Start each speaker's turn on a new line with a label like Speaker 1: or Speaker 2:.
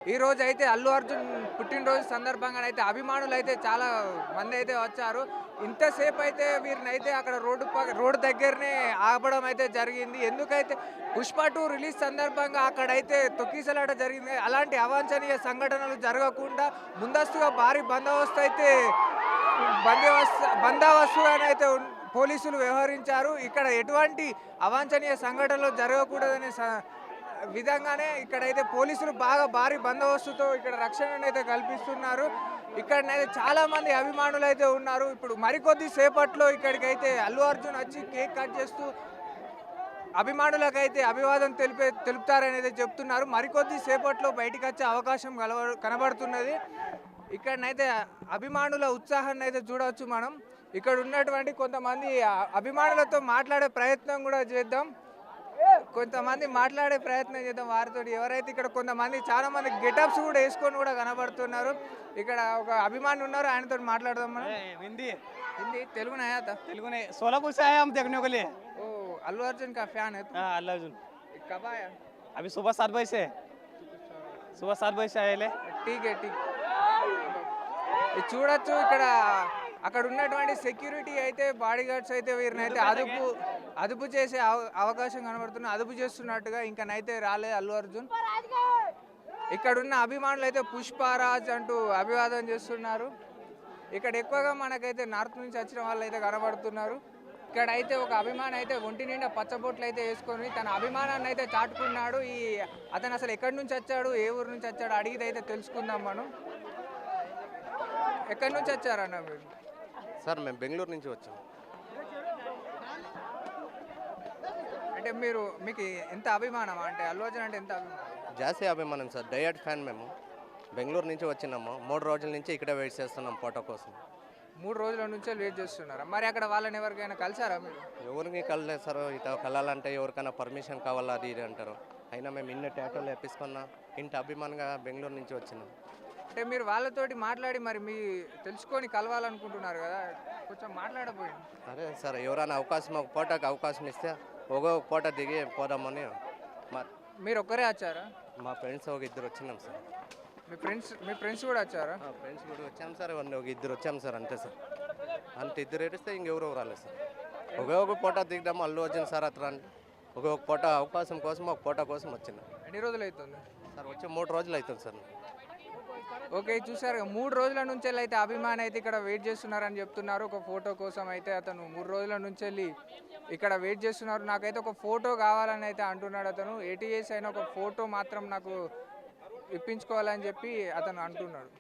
Speaker 1: ఈ రోజు అయితే అల్లు అర్జున్ పుట్టినరోజు సందర్భంగా అయితే అభిమానులు అయితే చాలా మంది అయితే వచ్చారు. ఇంతసేపు అయితే వీరినైతే అక్కడ రోడ్డు దగ్గరనే ఆపడం అయితే జరిగింది. ఎందుకైతే పుష్ప 2 రిలీజ్ సందర్భంగా అక్కడైతే తొక్కిసలాట జరిగింది. అలాంటి అవాంఛనీయ సంఘటనలు జరగకుండా ముందస్తుగా భారీ బందోబస్తుగానైతే పోలీసులు వ్యవహరించారు. ఇక్కడ ఎటువంటి అవాంఛనీయ సంఘటనలు జరగకూడదనే విధంగానే ఇక్కడైతే పోలీసులు బాగా భారీ బందోబస్తుతో ఇక్కడ రక్షణనైతే కల్పిస్తున్నారు. ఇక్కడనైతే చాలా మంది అభిమానులు అయితే ఉన్నారు. ఇప్పుడు మరికొద్ది సేపట్లో ఇక్కడికైతే అల్లు అర్జున్ వచ్చి కేక్ కట్ చేస్తూ అభిమానులకైతే అభివాదం తెలుపుతారనేది చెప్తున్నారు. మరికొద్ది సేపట్లో బయటికి వచ్చే అవకాశం కనబడుతున్నది. ఇక్కడనైతే అభిమానుల ఉత్సాహాన్ని అయితే చూడవచ్చు మనం. ఇక్కడ ఉన్నటువంటి కొంతమంది అభిమానులతో మాట్లాడే ప్రయత్నం కూడా చేద్దాం. వారితో ఎవరైతే ఇక్కడ కొంతమంది చాలా మంది గెటప్స్ కూడా వేసుకొని కూడా కనబడుతున్నారు. ఇక్కడ ఒక అభిమాని ఉన్నారు, ఆయనతో మాట్లాడదాం మనం.
Speaker 2: हिंदी
Speaker 1: हिंदी तेलुगु नहीं आता?
Speaker 2: तेलुगु नहीं, सोलापुर से आए हम देखने के लिए।
Speaker 1: ओ अल्लू अर्जुन का फैन है तू?
Speaker 2: हाँ, अल्लू अर्जुन।
Speaker 1: कब आया?
Speaker 2: अभी सुबह 7 बजे से, सुबह 7 बजे से आए ले।
Speaker 1: ठीक है ठीक. ఇది చూడొచ్చు. ఇక్కడ అక్కడ ఉన్నటువంటి సెక్యూరిటీ అయితే బాడీ గార్డ్స్ అయితే వీరినైతే అదుపు చేసే అవకాశం కనబడుతుంది. అదుపు చేస్తున్నట్టుగా ఇంకనైతే రాలేదు అల్లు అర్జున్. ఇక్కడ ఉన్న అభిమానులు అయితే పుష్పరాజ్ అంటూ అభివాదం చేస్తున్నారు. ఇక్కడ ఎక్కువగా మనకైతే నార్త్ నుంచి వచ్చిన వాళ్ళు అయితే కనబడుతున్నారు. ఇక్కడ అయితే ఒక అభిమాని అయితే ఒంటి నిండా పచ్చబొట్లు అయితే వేసుకొని తన అభిమానాన్ని అయితే చాటుకున్నాడు. అతను అసలు ఎక్కడి నుంచి వచ్చాడు, ఏ ఊరు నుంచి వచ్చాడు అడిగితే అయితే తెలుసుకుందాం మనం. ఎక్కడి నుంచి వచ్చారన్న మీరు?
Speaker 3: సార్ మేము బెంగళూరు నుంచి వచ్చాం.
Speaker 1: అంటే మీకు ఎంత అభిమానం, అంటే అల్లు అర్జున్ అంటే ఎంత అభిమానం?
Speaker 3: జాస్తి అభిమానం సార్, డయట్ ఫ్యాన్ మేము. బెంగళూరు నుంచి వచ్చినాము, 3 రోజుల నుంచి ఇక్కడ వెయిట్ చేస్తున్నాం ఫోటో కోసం.
Speaker 1: 3 రోజుల నుంచే వెయిట్ చేస్తున్నారా? మరి అక్కడ వాళ్ళని ఎవరికైనా కలిసారా మీరు?
Speaker 3: ఎవరికి కలలేదు సార్. ఇట్లా కలాలంటే ఎవరికైనా పర్మిషన్ కావాలా అది ఇది అంటారు. అయినా మేము ఇన్ని ట్యాటోలు వేపించుకున్నా ఇంటి అభిమానంగా బెంగళూరు నుంచి వచ్చినాం.
Speaker 1: అంటే మీరు వాళ్ళతోటి మాట్లాడి మరి మీ తెలుసుకొని కలవాలనుకుంటున్నారు కదా, కొంచెం మాట్లాడపోయింది.
Speaker 3: అదే సార్, ఎవరైనా అవకాశం ఒక ఫోటోకి అవకాశం ఇస్తే ఒక ఫోటో దిగి పోదామని.
Speaker 1: మీరు ఒక్కరే వచ్చారా?
Speaker 3: మా ఫ్రెండ్స్ ఒక 2 వచ్చినాం సార్.
Speaker 1: మీ ఫ్రెండ్స్ కూడా వచ్చారా?
Speaker 3: ఫ్రెండ్స్ కూడా వచ్చాం సార్, ఒక 2 వచ్చాం సార్ అంతే సార్. అంత 2 ఏడిస్తే ఇంకెవరు రాలేదు సార్. ఒక ఫోటో దిగుదాము అల్లు అర్జున్ సార్ అతను ఒక ఫోటో అవకాశం కోసం ఒక ఫోటో కోసం వచ్చింది.
Speaker 1: ఎన్ని రోజులు అవుతుంది
Speaker 3: సార్? వచ్చి 3 రోజులు అవుతుంది సార్.
Speaker 1: ఓకే, చూసారు 3 రోజుల నుంచి అయితే అభిమాని అయితే ఇక్కడ వెయిట్ చేస్తున్నారని చెప్తున్నారు. ఒక ఫోటో కోసం అయితే అతను 3 రోజుల నుంచి ఇక్కడ వెయిట్ చేస్తున్నారు. నాకైతే ఒక ఫోటో కావాలని అయితే అంటున్నాడు అతను. ATS అయినా ఒక ఫోటో మాత్రం నాకు ఇప్పించుకోవాలని చెప్పి అతను అంటున్నాడు.